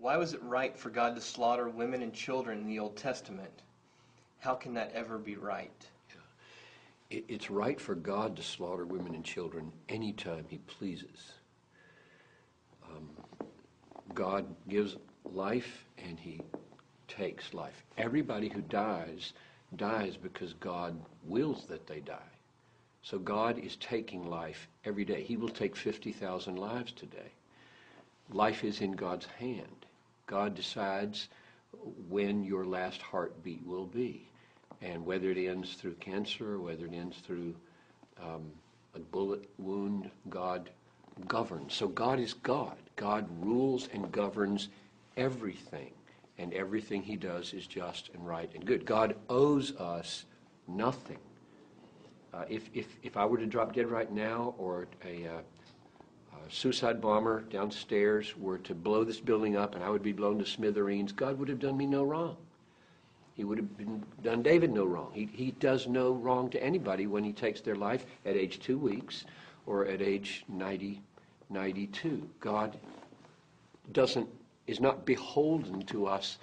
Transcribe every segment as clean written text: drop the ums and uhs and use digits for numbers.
Why was it right for God to slaughter women and children in the Old Testament? How can that ever be right? It's right for God to slaughter women and children anytime he pleases. God gives life and he takes life. Everybody who dies because God wills that they die. So God is taking life every day. He will take 50,000 lives today. Life is in God's hand. God decides when your last heartbeat will be. And whether it ends through cancer, or whether it ends through a bullet wound, God governs. So God is God. God rules and governs everything. And everything he does is just and right and good. God owes us nothing. If I were to drop dead right now, or a suicide bomber downstairs were to blow this building up and I would be blown to smithereens, God would have done me no wrong. He would have done David no wrong. He does no wrong to anybody when he takes their life at age 2 weeks or at age 90, 92. God is not beholden to us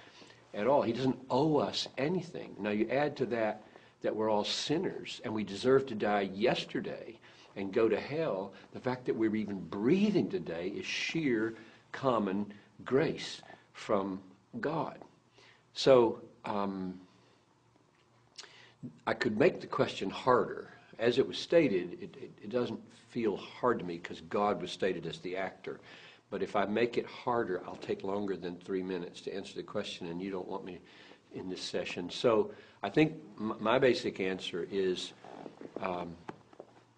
at all. He doesn't owe us anything. Now you add to that we're all sinners and we deserve to die yesterday and go to hell. The fact that we're even breathing today is sheer common grace from God. So I could make the question harder. As it was stated, it doesn't feel hard to me because God was stated as the actor. But if I make it harder, I'll take longer than 3 minutes to answer the question, and you don't want me in this session. So I think my basic answer is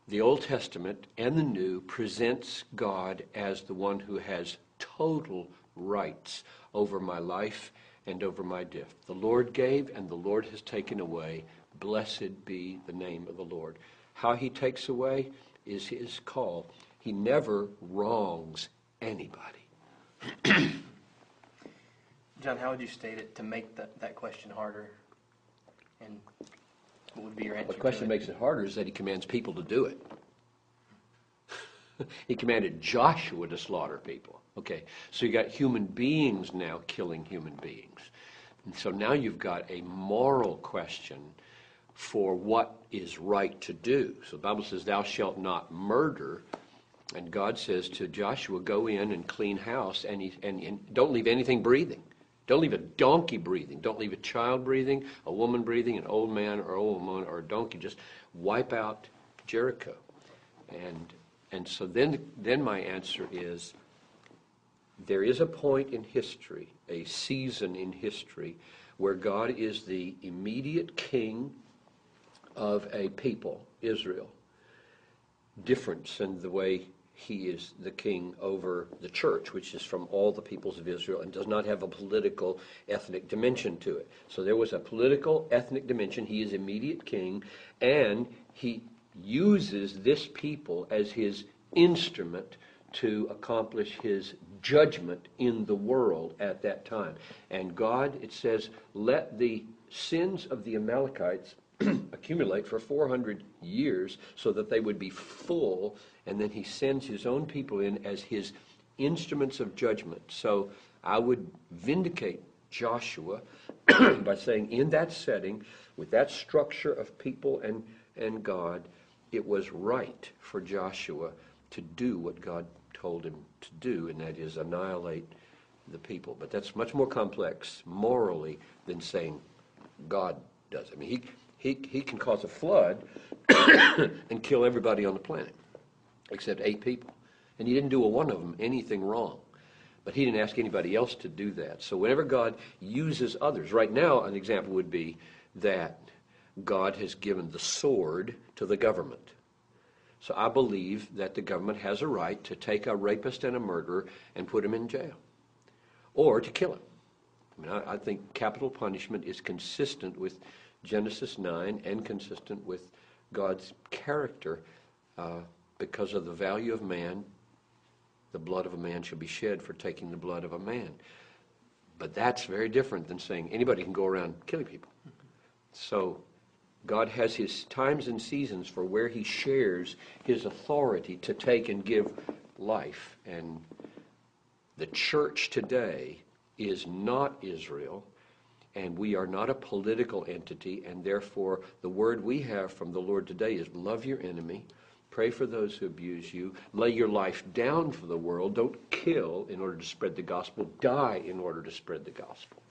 the Old Testament and the New presents God as the one who has total rights over my life and over my death. The Lord gave and the Lord has taken away. Blessed be the name of the Lord. How he takes away is his call. He never wrongs anybody. John, how would you state it to make that question harder? And what would be your answer? The question makes it harder is that he commands people to do it. He commanded Joshua to slaughter people. Okay, so you got human beings now killing human beings. And so now you've got a moral question for what is right to do. So the Bible says, thou shalt not murder. And God says to Joshua, go in and clean house and don't leave anything breathing. Don't leave a donkey breathing. Don't leave a child breathing, a woman breathing, an old man or old woman or a donkey. Just wipe out Jericho. And so then my answer is, there is a point in history, a season in history, where God is the immediate king of a people, Israel. Difference in the way he is the king over the church, which is from all the peoples of Israel and does not have a political, ethnic dimension to it. So there was a political, ethnic dimension. He is immediate king, and he uses this people as his instrument to accomplish his judgment in the world at that time. And God, it says, let the sins of the Amalekites accumulate for 400 years so that they would be full, and then he sends his own people in as his instruments of judgment. So I would vindicate Joshua by saying in that setting, with that structure of people and God, it was right for Joshua to do what God told him to do, and that is annihilate the people. But that's much more complex morally than saying God does. I mean, he can cause a flood and kill everybody on the planet except 8 people. And he didn't do a one of them anything wrong. But he didn't ask anybody else to do that. So whenever God uses others, right now an example would be that God has given the sword to the government. So I believe that the government has a right to take a rapist and a murderer and put him in jail, or to kill him. I mean, I think capital punishment is consistent with Genesis 9 and consistent with God's character because of the value of man. The blood of a man shall be shed for taking the blood of a man. But that's very different than saying anybody can go around killing people. So God has his times and seasons for where he shares his authority to take and give life. And the church today is not Israel, and we are not a political entity, and therefore the word we have from the Lord today is love your enemy, pray for those who abuse you, lay your life down for the world, don't kill in order to spread the gospel, die in order to spread the gospel.